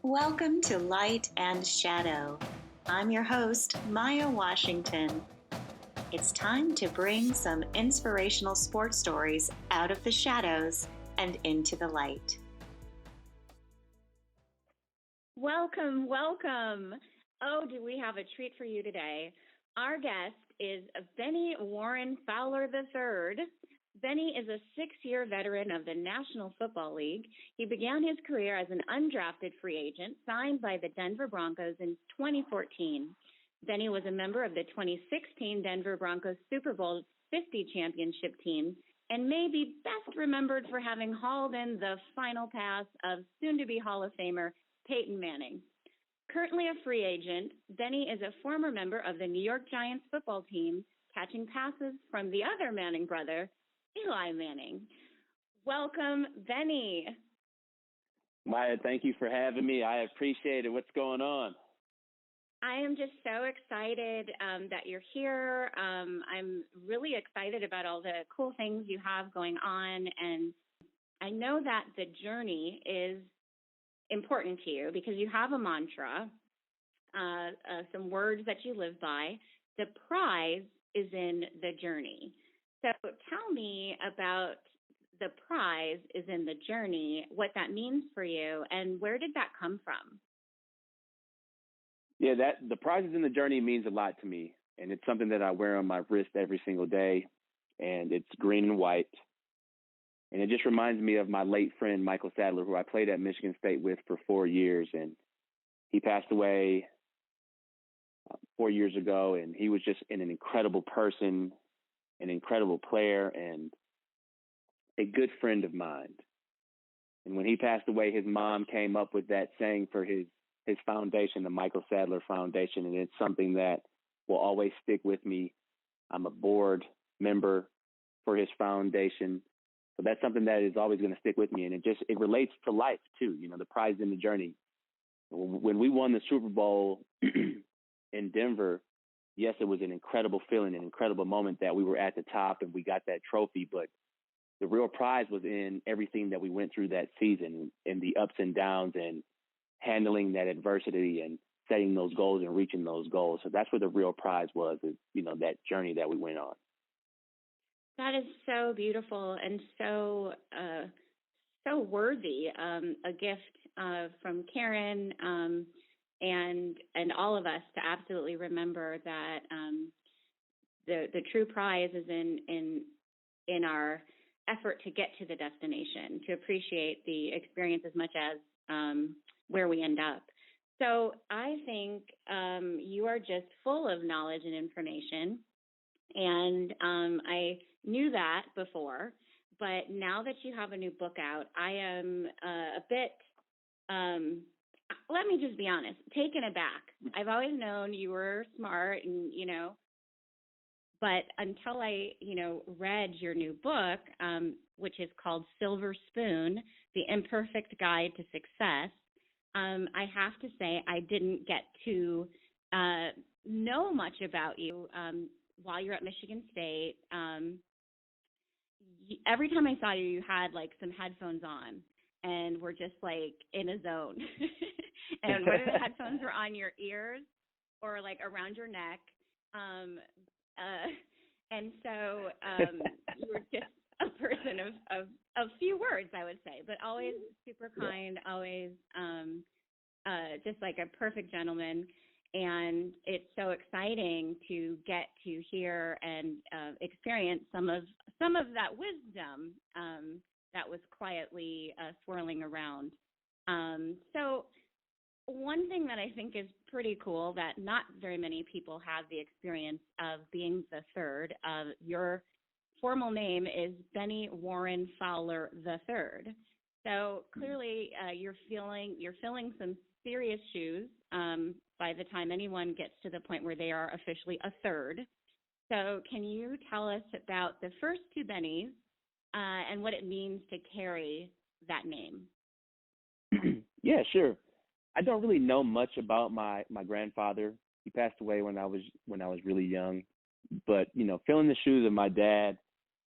Welcome to Light and Shadow. I'm your host, Maya Washington. It's time to bring some inspirational sports stories out of the shadows and into the light. Welcome, welcome. Oh, do we have a treat for you today? Our guest is Bennie Warren Fowler III. Bennie is a 6-year veteran of the National Football League. He began his career as an undrafted free agent signed by the Denver Broncos in 2014. Bennie was a member of the 2016 Denver Broncos Super Bowl 50 championship team and may be best remembered for having hauled in the final pass of soon-to-be Hall of Famer Peyton Manning. Currently a free agent, Bennie is a former member of the New York Giants football team, catching passes from the other Manning brother, Eli Manning. Welcome, Bennie. Maya, thank you for having me. I appreciate it. What's going on? I am just so excited that you're here. I'm really excited about all the cool things you have going on. And I know that the journey is important to you because you have a mantra, some words that you live by. The prize is in the journey. So tell me about the prize is in the journey, what that means for you, and where did that come from? Yeah, the prize is in the journey means a lot to me, and it's something that I wear on my wrist every single day, and it's green and white. And it just reminds me of my late friend, Michael Sadler, who I played at Michigan State with for 4 years, and he passed away 4 years ago, and he was just an incredible person, an incredible player, and a good friend of mine. And when he passed away, his mom came up with that saying for his foundation, the Michael Sadler Foundation, and it's something that will always stick with me. I'm a board member for his foundation, so that's something that is always going to stick with me, and it relates to life too. You know, the prize in the journey. When we won the Super Bowl in Denver, yes, it was an incredible feeling, an incredible moment that we were at the top and we got that trophy. But the real prize was in everything that we went through that season and the ups and downs and handling that adversity and setting those goals and reaching those goals. So that's where the real prize was, is, you know, that journey that we went on. That is so beautiful and so worthy. A gift from Karen and all of us to absolutely remember that the true prize is in our effort to get to the destination, to appreciate the experience as much as where we end up. So I think you are just full of knowledge and information, and I knew that before, but now that you have a new book out, I am a bit, let me just be honest, taken aback. I've always known you were smart and, but until I, read your new book, which is called Silver Spoon, The Imperfect Guide to Success, I have to say I didn't get to know much about you while you're at Michigan State. Every time I saw you, you had like some headphones on and were just like in a zone. And whether the headphones were on your ears or like around your neck. And so you were just a person of few words, I would say, but always super kind, always just like a perfect gentleman. And it's so exciting to get to hear and experience some of that wisdom that was quietly swirling around. So one thing that I think is pretty cool that not very many people have the experience of being the third. Your formal name is Bennie Warren Fowler III. So clearly you're filling some serious shoes by the time anyone gets to the point where they are officially a third. So can you tell us about the first two Bennies and what it means to carry that name? Yeah, sure. I don't really know much about my grandfather. He passed away when I was really young. But, filling the shoes of my dad,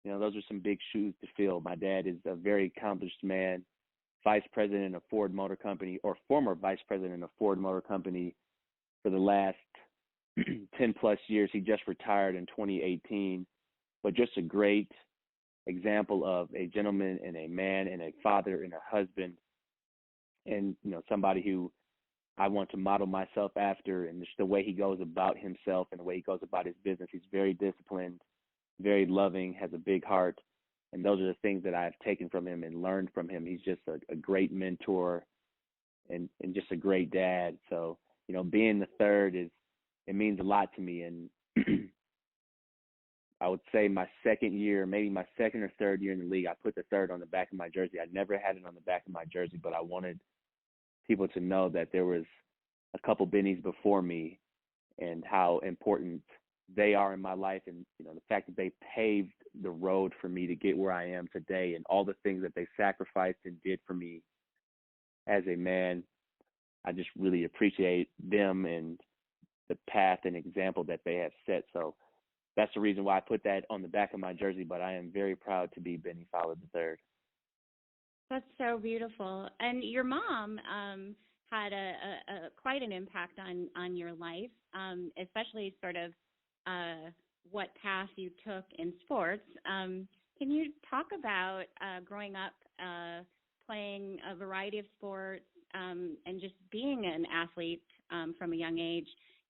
those are some big shoes to fill. My dad is a very accomplished man. vice president of Ford Motor Company, or former vice president of Ford Motor Company for the last 10 plus years. He just retired in 2018, but just a great example of a gentleman and a man and a father and a husband, and somebody who I want to model myself after, and just the way he goes about himself and the way he goes about his business. He's very disciplined, very loving, has a big heart, and those are the things that I've taken from him and learned from him. He's just a great mentor and just a great dad. So, being the third it means a lot to me. And I would say my second year, maybe my second or third year in the league, I put the third on the back of my jersey. I never had it on the back of my jersey, but I wanted people to know that there was a couple Bennies before me and how important they are in my life, and the fact that they paved the road for me to get where I am today, and all the things that they sacrificed and did for me as a man. I just really appreciate them and the path and example that they have set. So that's the reason why I put that on the back of my jersey, but I am very proud to be Bennie Fowler III. That's so beautiful. And your mom had a quite an impact on your life, especially sort of what path you took in sports. Can you talk about growing up playing a variety of sports and just being an athlete from a young age,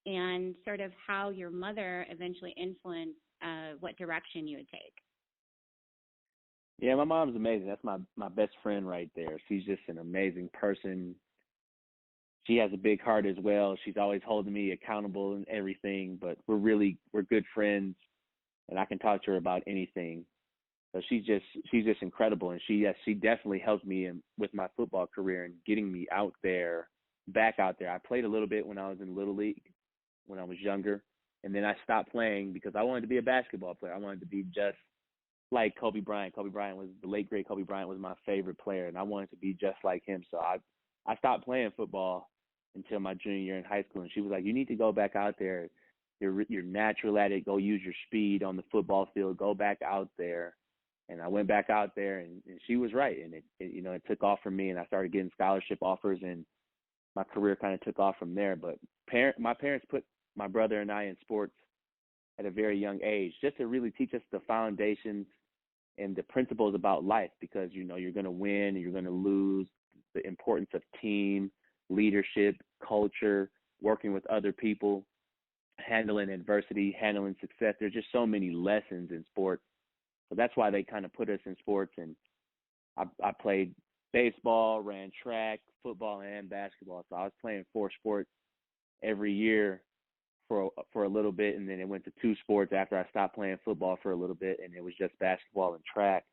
and sort of how your mother eventually influenced what direction you would take? Yeah, my mom's amazing. That's my best friend right there. She's just an amazing person. She has a big heart as well. She's always holding me accountable and everything, but we're good friends, and I can talk to her about anything. So she's just incredible, and she definitely helped me with my football career and getting me back out there. I played a little bit when I was in Little League when I was younger, and then I stopped playing because I wanted to be a basketball player. I wanted to be just like Kobe Bryant. The late great Kobe Bryant was my favorite player, and I wanted to be just like him. So I stopped playing football until my junior year in high school, and she was like, "You need to go back out there. You're natural at it. Go use your speed on the football field. Go back out there." And I went back out there, and she was right, and it took off for me, and I started getting scholarship offers, and my career kind of took off from there. But my parents put my brother and I in sports at a very young age, just to really teach us the foundations and the principles about life, because you're going to win and you're going to lose, the importance of team, leadership, culture, working with other people, handling adversity, handling success. There's just so many lessons in sports. So that's why they kind of put us in sports. And I played baseball, ran track, football, and basketball. So I was playing 4 sports every year for a little bit, and then it went to 2 sports after I stopped playing football for a little bit, and it was just basketball and track.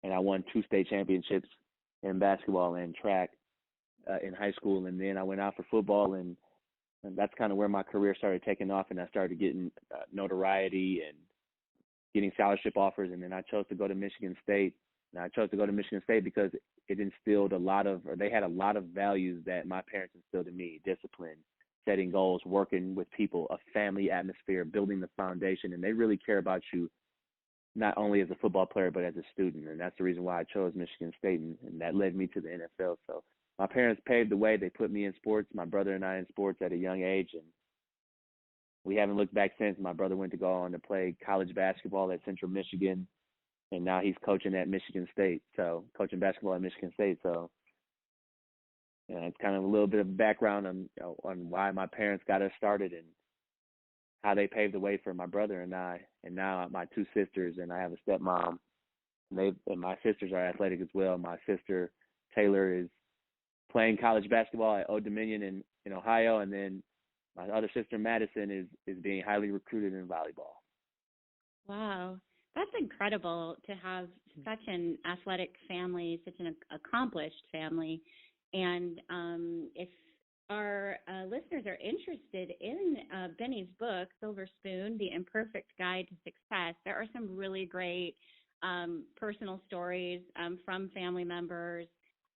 And I won 2 state championships in basketball and track in high school, and then I went out for football, and that's kind of where my career started taking off, and I started getting notoriety and getting scholarship offers, and then I chose to go to Michigan State. And I chose to go to Michigan State because it instilled they had a lot of values that my parents instilled in me: discipline, setting goals, working with people, a family atmosphere, building the foundation, and they really care about you not only as a football player but as a student. And that's the reason why I chose Michigan State, and that led me to the NFL. So my parents paved the way. They put me in sports, my brother and I in sports at a young age, and we haven't looked back since. My brother went to go on to play college basketball at Central Michigan, and now he's coaching at Michigan State, so coaching basketball at Michigan State. So it's kind of a little bit of background on why my parents got us started and how they paved the way for my brother and I, and now my 2 sisters, and I have a stepmom. And my sisters are athletic as well. My sister Taylor is playing college basketball at Old Dominion in Ohio, and then my other sister Madison is being highly recruited in volleyball. Wow. That's incredible to have such an athletic family, such an accomplished family. And if our listeners are interested in Bennie's book, Silver Spoon, The Imperfect Guide to Success, there are some really great personal stories from family members.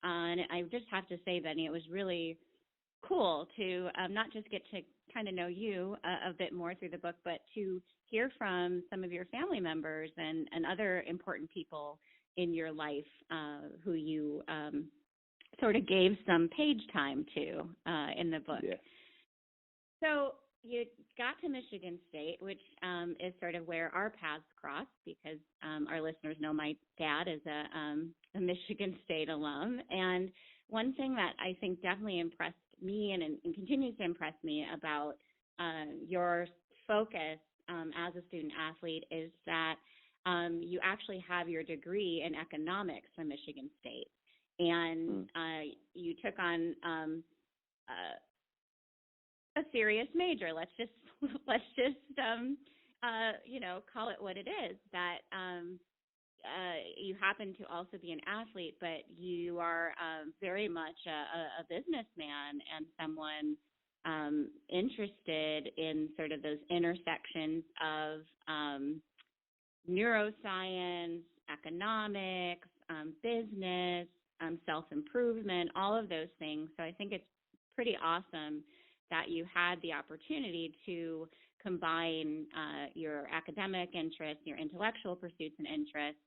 And I just have to say, Bennie, it was really cool to not just get to kind of know you a bit more through the book, but to hear from some of your family members and other important people in your life who you sort of gave some page time to in the book. Yeah. So you got to Michigan State, which is sort of where our paths crossed, because our listeners know my dad is a Michigan State alum. And one thing that I think definitely impressed me and continues to impress me about your focus as a student athlete is that you actually have your degree in economics from Michigan State. And you took on a serious major. Let's just call it what it is. That you happen to also be an athlete, but you are very much a businessman and someone interested in sort of those intersections of neuroscience, economics, business, self-improvement, all of those things. So I think it's pretty awesome that you had the opportunity to combine your academic interests, your intellectual pursuits and interests,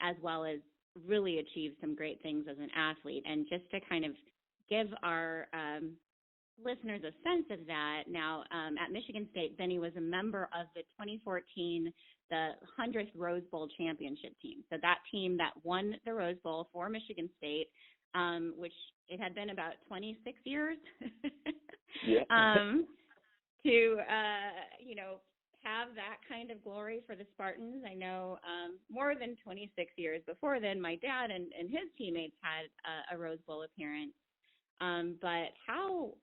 as well as really achieve some great things as an athlete. And just to kind of give our listeners a sense of that, now at Michigan State, Bennie was a member of the 2014, the 100th Rose Bowl championship team. So that team that won the Rose Bowl for Michigan State, which it had been about 26 years to, have that kind of glory for the Spartans. I know more than 26 years before then, my dad and his teammates had a Rose Bowl appearance. But how,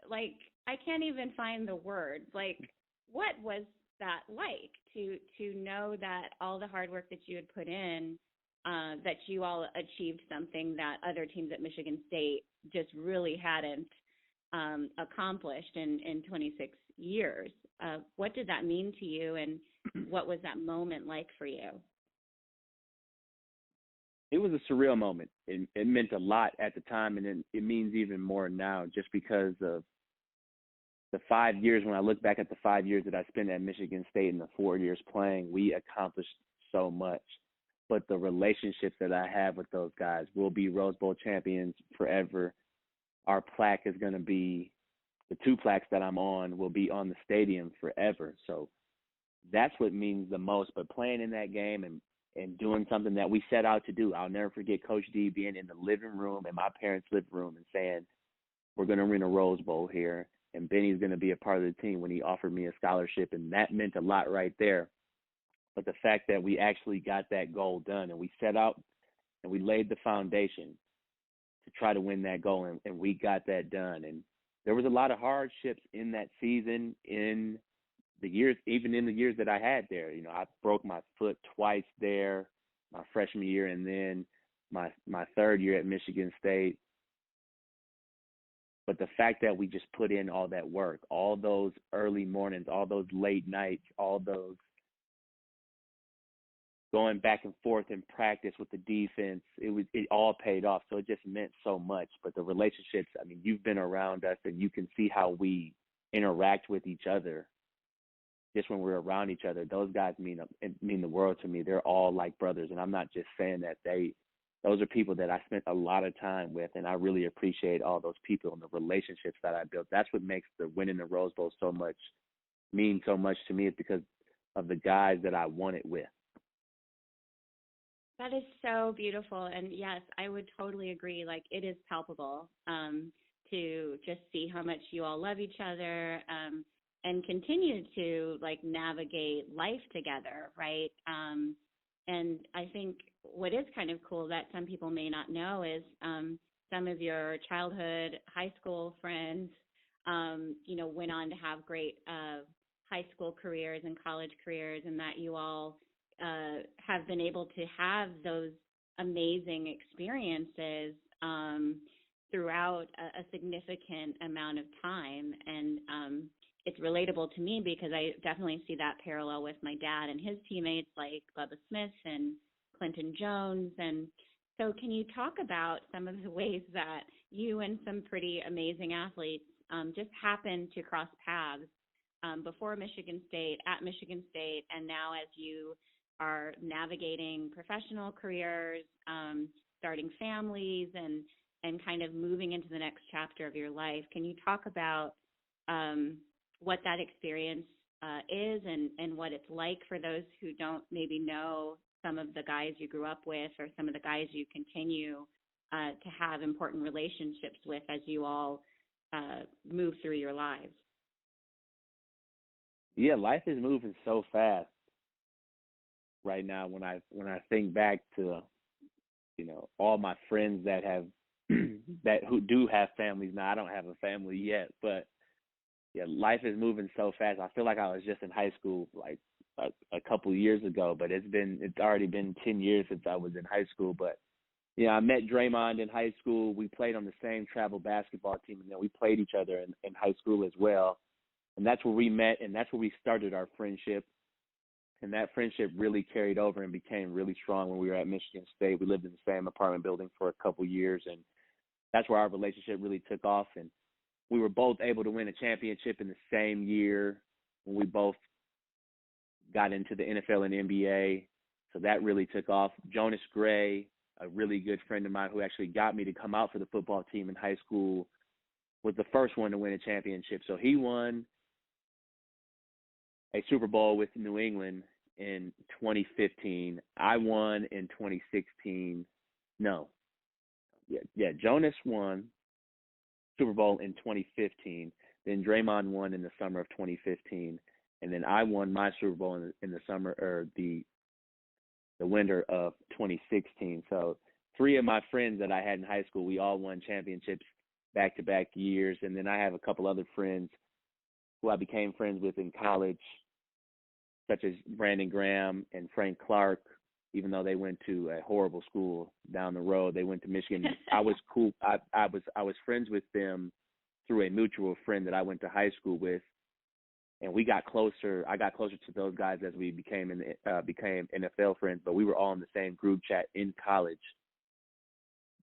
like, I can't even find the word. Like, what was that like to know that all the hard work that you had put in, that you all achieved something that other teams at Michigan State just really hadn't accomplished in 26 years? What did that mean to you, and what was that moment like for you? It was a surreal moment. It meant a lot at the time, and it means even more now, just because of the 5 years. When I look back at the 5 years that I spent at Michigan State and the 4 years playing, we accomplished so much. But the relationships that I have with those guys, will be Rose Bowl champions forever. Our plaque is going to be, the 2 plaques that I'm on will be on the stadium forever. So that's what means the most. But playing in that game and doing something that we set out to do. I'll never forget Coach D being in the living room, in my parents' living room, and saying, we're going to win a Rose Bowl here, and Bennie's going to be a part of the team, when he offered me a scholarship. And that meant a lot right there. But the fact that we actually got that goal done, and we set out and we laid the foundation to try to win that goal, and we got that done. And there was a lot of hardships in that season, in the years, even in the years that I had there. I broke my foot twice there, my freshman year, and then my third year at Michigan State. But the fact that we just put in all that work, all those early mornings, all those late nights, all those going back and forth in practice with the defense, it all paid off. So it just meant so much. But the relationships, I mean, you've been around us, and you can see how we interact with each other. Just when we're around each other, those guys mean the world to me. They're all like brothers, and I'm not just saying that. Those are people that I spent a lot of time with, and I really appreciate all those people and the relationships that I built. That's what makes the winning the Rose Bowl mean so much to me, is because of the guys that I won it with. That is so beautiful. And yes, I would totally agree. Like, it is palpable to just see how much you all love each other, and continue to, like, navigate life together, right? And I think what is kind of cool that some people may not know is some of your childhood high school friends, went on to have great high school careers and college careers, and that you all have been able to have those amazing experiences throughout a significant amount of time. And it's relatable to me because I definitely see that parallel with my dad and his teammates like Bubba Smith and Clinton Jones. And so can you talk about some of the ways that you and some pretty amazing athletes just happened to cross paths before Michigan State, at Michigan State, and now as you are navigating professional careers, starting families, and kind of moving into the next chapter of your life. Can you talk about what that experience is and what it's like for those who don't maybe know some of the guys you grew up with or some of the guys you continue to have important relationships with as you all move through your lives? Yeah, life is moving so fast right now. When I think back to, all my friends that have who do have families now. I don't have a family yet, but yeah, life is moving so fast. I feel like I was just in high school like a couple years ago, but it's already been 10 years since I was in high school. But I met Draymond in high school. We played on the same travel basketball team, and then we played each other in high school as well. And that's where we met, and that's where we started our friendship. And that friendship really carried over and became really strong when we were at Michigan State. We lived in the same apartment building for a couple years, and that's where our relationship really took off. And we were both able to win a championship in the same year when we both got into the NFL and NBA. So that really took off. Jonas Gray, a really good friend of mine who actually got me to come out for the football team in high school, was the first one to win a championship. So he won a Super Bowl with New England in 2015. I won in 2016. No. Yeah, Jonas won Super Bowl in 2015. Then Draymond won in the summer of 2015. And then I won my Super Bowl in the summer, or the winter of 2016. So 3 of my friends that I had in high school, we all won championships back-to-back years. And then I have a couple other friends who I became friends with in college, such as Brandon Graham and Frank Clark, even though they went to a horrible school down the road. They went to Michigan. I was cool. I was friends with them through a mutual friend that I went to high school with, and we got closer. I got closer to those guys as we became NFL friends, but we were all in the same group chat in college.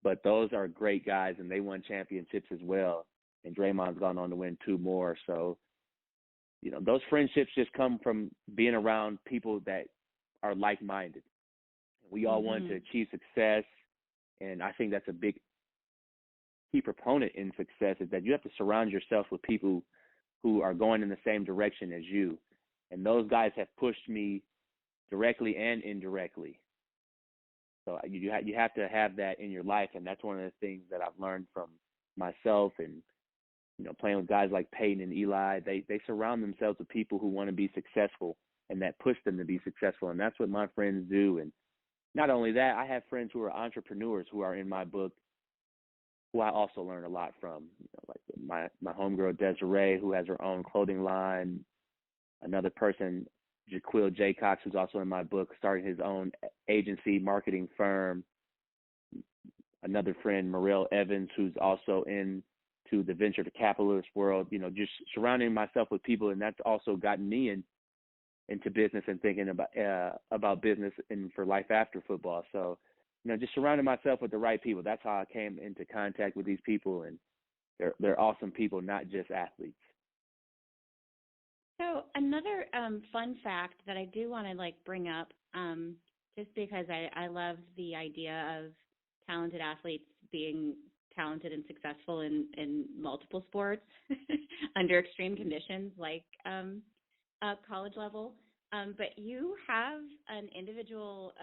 But those are great guys, and they won championships as well. And Draymond's gone on to win 2 more. So, those friendships just come from being around people that are like-minded. We all want to achieve success, and I think that's a big key proponent in success, is that you have to surround yourself with people who are going in the same direction as you. And those guys have pushed me directly and indirectly. So you have to have that in your life, and that's one of the things that I've learned from myself and, playing with guys like Peyton and Eli. They surround themselves with people who want to be successful and that push them to be successful, and that's what my friends do. And not only that, I have friends who are entrepreneurs who are in my book who I also learn a lot from, like my homegirl Desiree, who has her own clothing line. Another person, Jaquil Jaycox, who's also in my book, starting his own agency, marketing firm. Another friend, Morel Evans, who's also into the venture capitalist world. Just surrounding myself with people, and that's also gotten me into business and thinking about business and for life after football. So, just surrounding myself with the right people. That's how I came into contact with these people, and they're awesome people, not just athletes. So another fun fact that I do want to bring up, just because I love the idea of talented athletes being talented and successful in multiple sports under extreme conditions, like college level. But you have an individual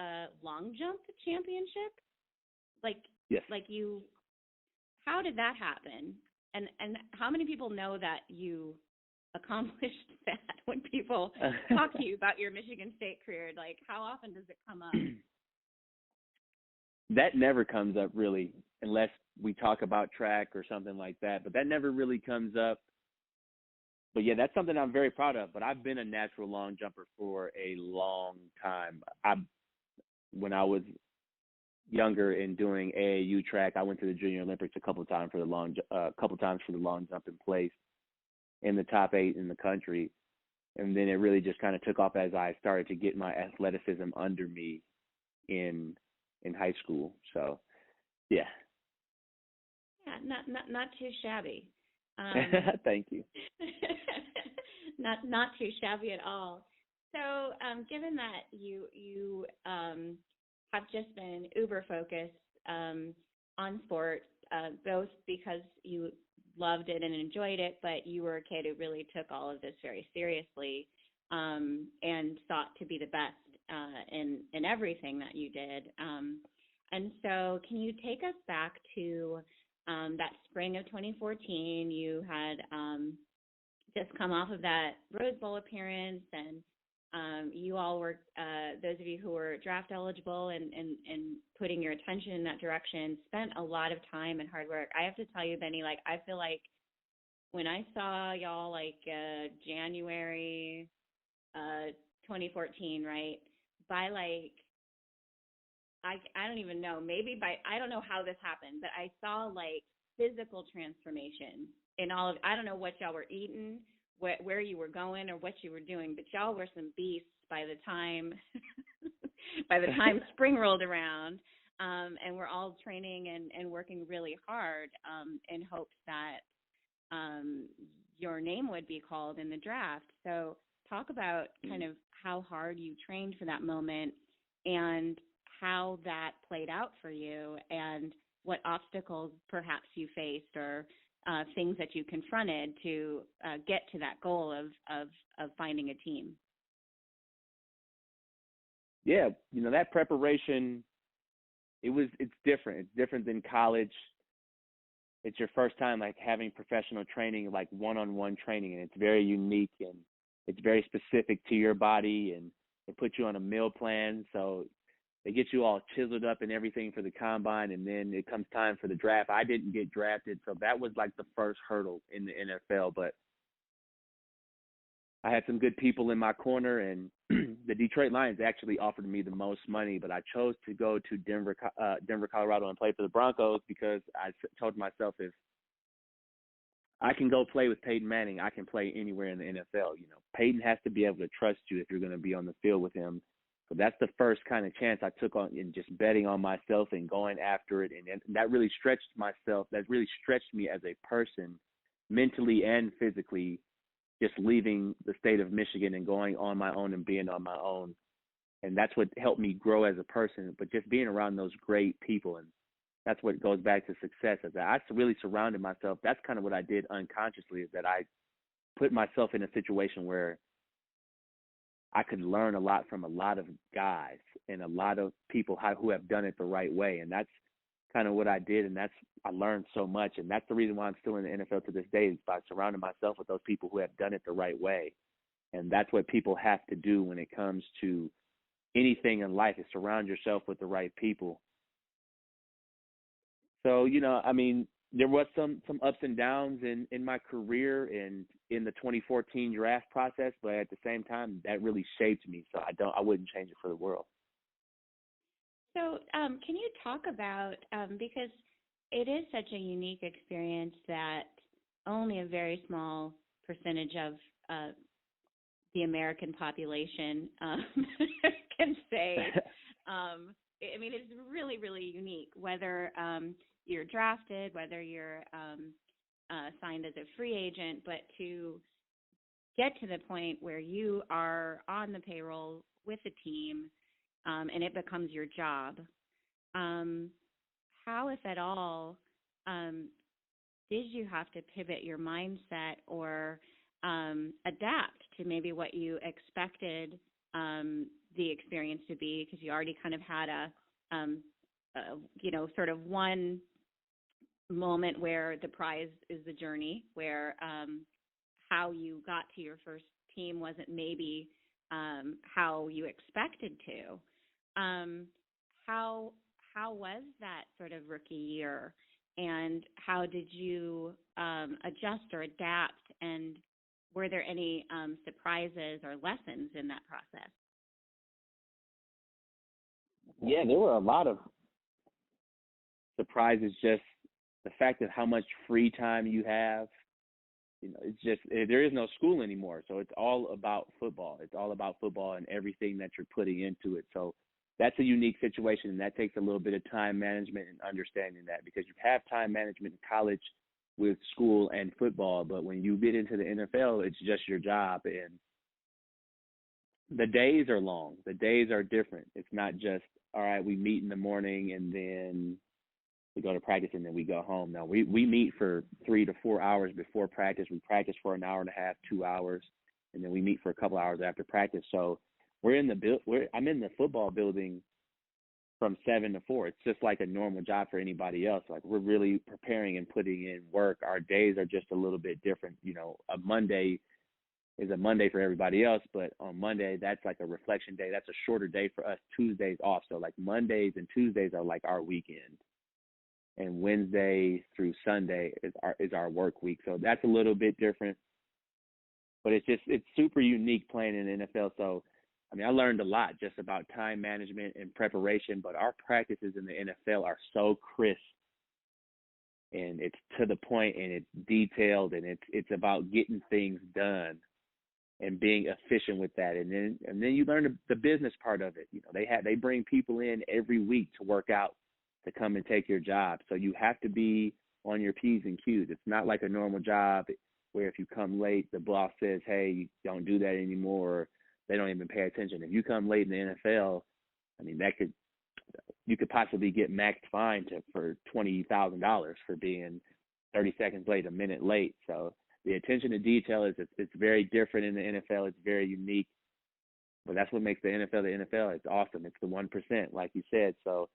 long jump championship. Yes. How did that happen? And how many people know that you accomplished that? When people talk to you about your Michigan State career, how often does it come up? That never comes up really, unless we talk about track or something like that. But that never really comes up. But yeah, that's something I'm very proud of. But I've been a natural long jumper for a long time. When I was younger and doing AAU track, I went to the Junior Olympics a couple of times for the long jump and placed in the top 8 in the country. And then it really just kind of took off as I started to get my athleticism under me in high school. So, yeah. Yeah, not too shabby. Thank you. Not too shabby at all. So, given that you have just been uber focused on sports, both because you loved it and enjoyed it, but you were a kid who really took all of this very seriously and sought to be the best in everything that you did. And so, can you take us back to that spring of 2014? You had just come off of that Rose Bowl appearance, and you all were, those of you who were draft eligible and putting your attention in that direction, spent a lot of time and hard work. I have to tell you, Benny, like, I feel like when I saw y'all, like, January 2014, right, by, like, I don't even know, maybe by, I don't know how this happened, but I saw, like, physical transformation in all of, I don't know what y'all were eating, where you were going or what you were doing, but y'all were some beasts by the time spring rolled around, and we're all training and working really hard in hopes that your name would be called in the draft. So talk about kind of how hard you trained for that moment and how that played out for you and what obstacles perhaps you faced or things that you confronted to get to that goal of finding a team. Yeah, that preparation, it's different. It's different than college. It's your first time like having professional training, like one-on-one training, and it's very unique and it's very specific to your body, and it puts you on a meal plan. So they get you all chiseled up and everything for the combine, and then it comes time for the draft. I didn't get drafted, so that was like the first hurdle in the NFL. But I had some good people in my corner, and the Detroit Lions actually offered me the most money, but I chose to go to Denver, Colorado, and play for the Broncos because I told myself if I can go play with Peyton Manning, I can play anywhere in the NFL. Peyton has to be able to trust you if you're going to be on the field with him. So that's the first kind of chance I took on in just betting on myself and going after it. And that really stretched myself. That really stretched me as a person, mentally and physically, just leaving the state of Michigan and going on my own and being on my own. And that's what helped me grow as a person, but just being around those great people. And that's what goes back to success. Is that I really surrounded myself. That's kind of what I did unconsciously, is that I put myself in a situation where I could learn a lot from a lot of guys and a lot of people who have done it the right way. And that's kind of what I did. And I learned so much. And that's the reason why I'm still in the NFL to this day, is by surrounding myself with those people who have done it the right way. And that's what people have to do when it comes to anything in life, is surround yourself with the right people. So, there was some ups and downs in my career and in the 2014 draft process, but at the same time, that really shaped me. So I wouldn't change it for the world. So can you talk about, because it is such a unique experience that only a very small percentage of the American population can say. It's really, really unique, whether you're drafted, whether you're signed as a free agent, but to get to the point where you are on the payroll with a team and it becomes your job. How, if at all, did you have to pivot your mindset or adapt to maybe what you expected the experience to be, because you already kind of had sort of one moment where the prize is the journey, where how you got to your first team wasn't maybe how you expected to. How was that sort of rookie year, and how did you adjust or adapt, and were there any surprises or lessons in that process? Yeah, there were a lot of surprises. Just the fact of how much free time you have. It's just, there is no school anymore, so it's all about football. It's all about football and everything that you're putting into it. So that's a unique situation, and that takes a little bit of time management and understanding that, because you have time management in college with school and football, but when you get into the NFL, it's just your job. And the days are long. The days are different. It's not just, all right, we meet in the morning and then we go to practice and then we go home. No, we meet for 3 to 4 hours before practice. We practice for an hour and a half, 2 hours, and then we meet for a couple hours after practice. So I'm in the football building from 7 to 4. It's just like a normal job for anybody else. Like, we're really preparing and putting in work. Our days are just a little bit different. You know, a Monday is a Monday for everybody else, but on Monday, that's like a reflection day. That's a shorter day for us. Tuesdays off. So like Mondays and Tuesdays are like our weekend, and Wednesday through Sunday is our work week. So that's a little bit different, but it's super unique playing in the NFL. So, I mean, I learned a lot just about time management and preparation, but our practices in the NFL are so crisp, and it's to the point, and it's detailed, and it's about getting things done and being efficient with that. And then you learn the business part of it. You know, they bring people in every week to work out, to come and take your job. So you have to be on your P's and Q's. It's not like a normal job where if you come late, the boss says, hey, don't do that anymore. Or they don't even pay attention. If you come late in the NFL, I mean, you could possibly get maxed fine for $20,000 for being 30 seconds late, a minute late. So the attention to detail it's very different in the NFL. It's very unique, but that's what makes the NFL the NFL. It's awesome. It's the 1%, like you said. So,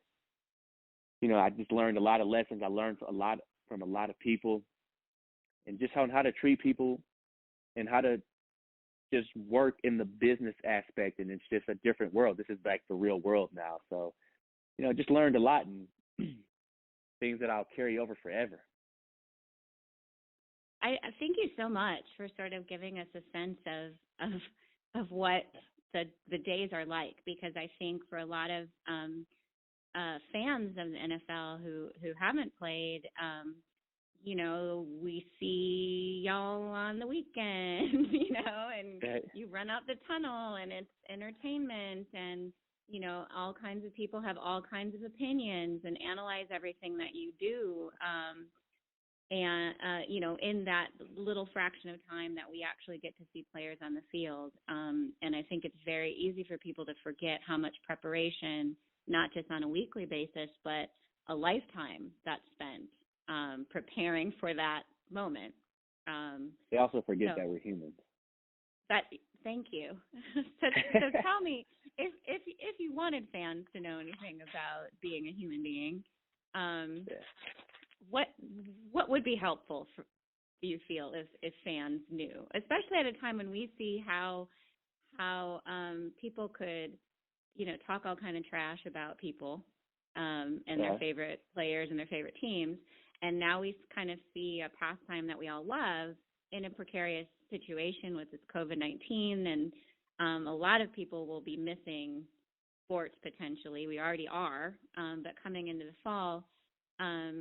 you know, I just learned a lot of lessons. I learned a lot from a lot of people, and just how to treat people and how to just work in the business aspect. And it's just a different world. This is like the real world now. So, you know, just learned a lot, and things that I'll carry over forever. I thank you so much for sort of giving us a sense of what the days are like, because I think for a lot of fans of the NFL who haven't played, you know, we see y'all on the weekend, you know, and you run out the tunnel, and it's entertainment, and, you know, all kinds of people have all kinds of opinions and analyze everything that you do. And, you know, in that little fraction of time that we actually get to see players on the field. And I think it's very easy for people to forget how much preparation, not just on a weekly basis, but a lifetime that's spent preparing for that moment. They also forget that we're humans. Thank you. So tell me, if you wanted fans to know anything about being a human being, what would be helpful for you feel if fans knew, especially at a time when we see how people could, you know, talk all kind of trash about people and their favorite players and their favorite teams, and now we kind of see a pastime that we all love in a precarious situation with this COVID-19, and a lot of people will be missing sports potentially. We already are, but coming into the fall,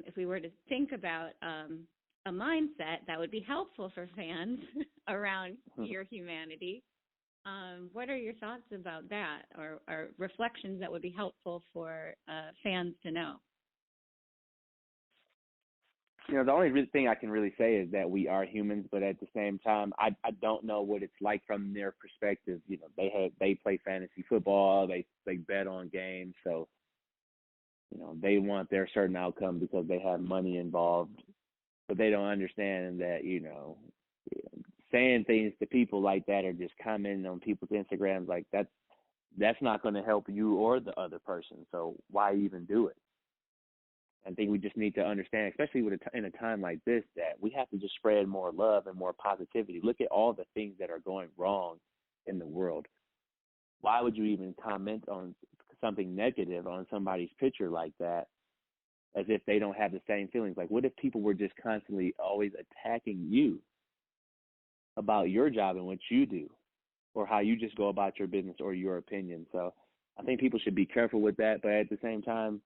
if we were to think about a mindset that would be helpful for fans around your humanity, what are your thoughts about that, or reflections that would be helpful for fans to know? You know, the only thing I can really say is that we are humans, but at the same time, I don't know what it's like from their perspective. You know, they play fantasy football, they bet on games, so you know, they want their certain outcome because they have money involved, but they don't understand that, you know, saying things to people like that, or just commenting on people's Instagrams like that's not going to help you or the other person. So why even do it? I think we just need to understand, especially in a time like this, that we have to just spread more love and more positivity. Look at all the things that are going wrong in the world. Why would you even comment on something negative on somebody's picture like that, as if they don't have the same feelings? Like, what if people were just constantly always attacking you about your job and what you do, or how you just go about your business or your opinion? So I think people should be careful with that, but at the same time,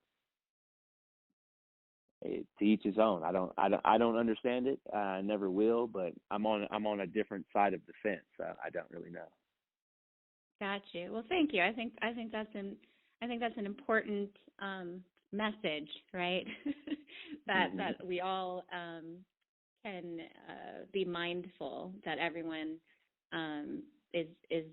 to each his own. I don't understand it. I never will, but I'm on a different side of the fence. So I don't really know. Got you. Well, thank you. I think that's an important message, right? that we all can be mindful that everyone is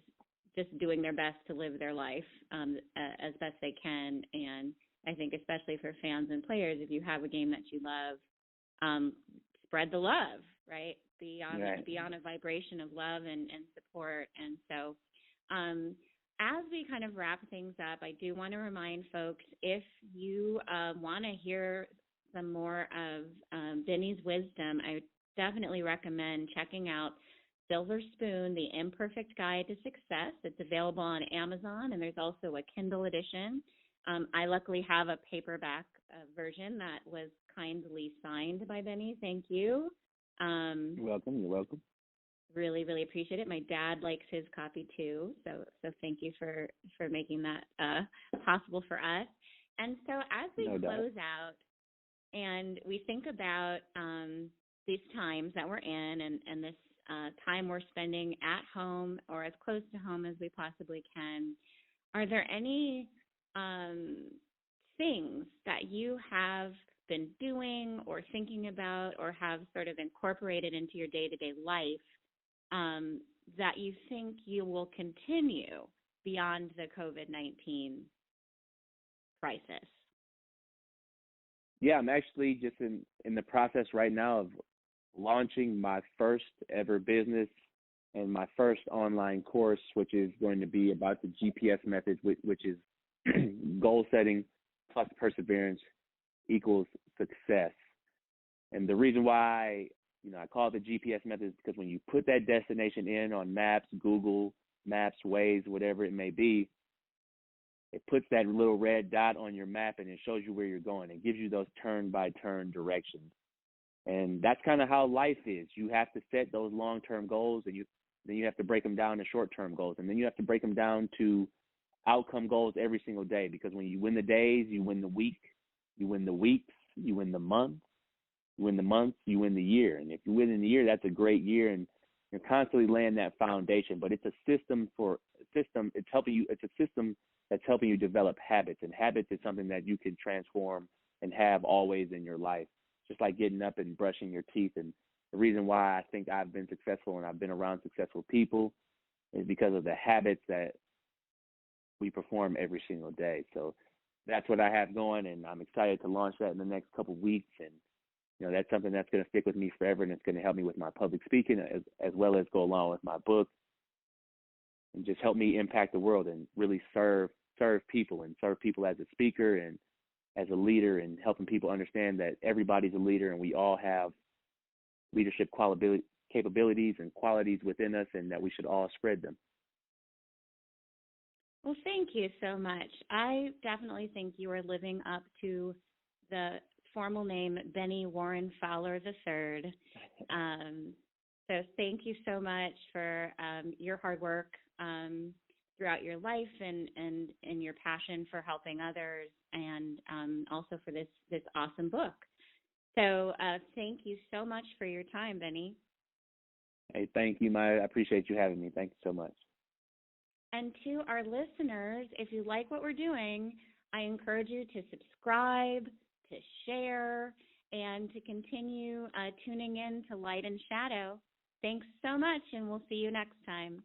just doing their best to live their life as best they can. And I think especially for fans and players, if you have a game that you love, spread the love, right? Be on a vibration of love and support. And so as we kind of wrap things up, I do want to remind folks, if you want to hear some more of Bennie's wisdom, I would definitely recommend checking out Silver Spoon, The Imperfect Guide to Success. It's available on Amazon, and there's also a Kindle edition. I luckily have a paperback version that was kindly signed by Bennie. Thank you. You're welcome. You're welcome. Really, really appreciate it. My dad likes his copy too, so thank you for making that possible for us. And so as we close out and we think about these times that we're in and this time we're spending at home or as close to home as we possibly can, are there any things that you have been doing or thinking about or have sort of incorporated into your day-to-day life that you think you will continue beyond the COVID-19 crisis? Yeah, I'm actually just in the process right now of launching my first ever business and my first online course, which is going to be about the GPS method, which is goal setting plus perseverance equals success. And the reason why, I call it the GPS method is because when you put that destination in on maps, Google Maps, Waze, whatever it may be, it puts that little red dot on your map and it shows you where you're going. It gives you those turn-by-turn directions. And that's kind of how life is. You have to set those long-term goals, and then you have to break them down to short-term goals. And then you have to break them down to outcome goals every single day, because when you win the days, you win the week, you win the weeks, you win the month, you win the months, you win the year. And if you win in the year, that's a great year, and you're constantly laying that foundation. But it's a system. It's a system that's helping you develop habits, and habits is something that you can transform and have always in your life, just like getting up and brushing your teeth. And the reason why I think I've been successful and I've been around successful people is because of the habits that we perform every single day. So that's what I have going, and I'm excited to launch that in the next couple of weeks. And that's something that's going to stick with me forever, and it's going to help me with my public speaking as well as go along with my book, and just help me impact the world and really serve people as a speaker and as a leader, and helping people understand that everybody's a leader and we all have leadership capabilities and qualities within us, and that we should all spread them. Well, thank you so much. I definitely think you are living up to the formal name Bennie Warren Fowler III. So thank you so much for your hard work throughout your life and your passion for helping others, and also for this awesome book. So thank you so much for your time, Bennie. Hey, thank you, Maya. I appreciate you having me. Thank you so much. And to our listeners, if you like what we're doing, I encourage you to subscribe, to share, and to continue tuning in to Light and Shadow. Thanks so much, and we'll see you next time.